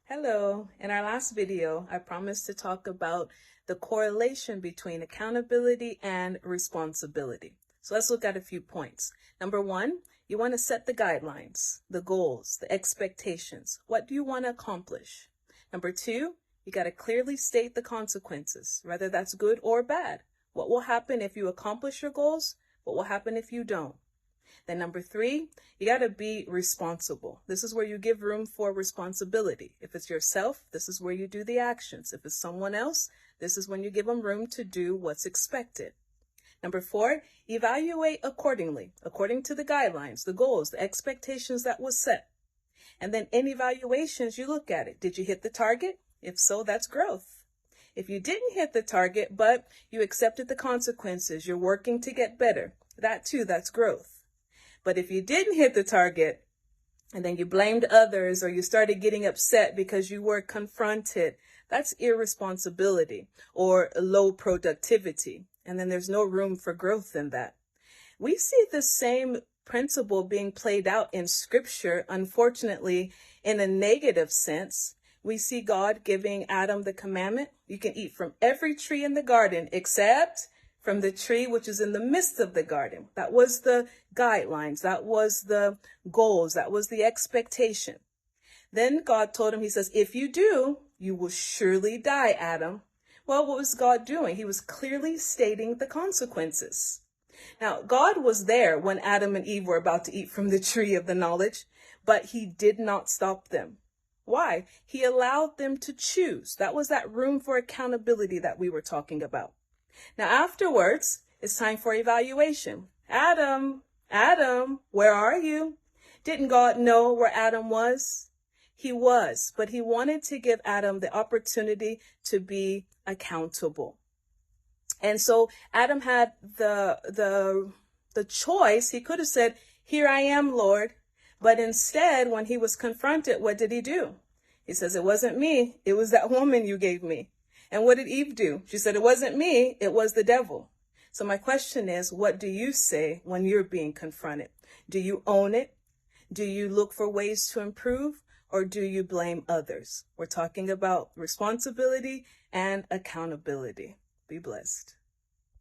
Hello. In our last video, I promised to talk about the correlation between accountability and responsibility. So let's look at a few points. Number one, you want to set the guidelines, the goals, the expectations. What do you want to accomplish? Number two, you got to clearly state the consequences, whether that's good or bad. What will happen if you accomplish your goals? What will happen if you don't? Then number three, you got to be responsible. This is where you give room for responsibility. If it's yourself, this is where you do the actions. If it's someone else, this is when you give them room to do what's expected. Number four, evaluate accordingly, according to the guidelines, the goals, the expectations that was set. And then in evaluations, you look at it. Did you hit the target? If so, that's growth. If you didn't hit the target, but you accepted the consequences, you're working to get better, that too, that's growth. But if you didn't hit the target and then you blamed others or you started getting upset because you were confronted, that's irresponsibility or low productivity. And then there's no room for growth in that. We see the same principle being played out in scripture, unfortunately, in a negative sense. We see God giving Adam the commandment, you can eat from every tree in the garden except from the tree which is in the midst of the garden. That was the guidelines. That was the goals. That was the expectation. Then God told him, he says, if you do, you will surely die, Adam. Well, what was God doing? He was clearly stating the consequences. Now, God was there when Adam and Eve were about to eat from the tree of the knowledge, but he did not stop them. Why? He allowed them to choose. That was that room for accountability that we were talking about. Now, afterwards, it's time for evaluation. Adam, where are you? Didn't God know where Adam was? He was, but he wanted to give Adam the opportunity to be accountable. And so Adam had the choice. He could have said, here I am, Lord. But instead, when he was confronted, what did he do? He says, it wasn't me. It was that woman you gave me. And what did Eve do? She said, it wasn't me, it was the devil. So my question is, what do you say when you're being confronted? Do you own it? Do you look for ways to improve? Or do you blame others? We're talking about responsibility and accountability. Be blessed.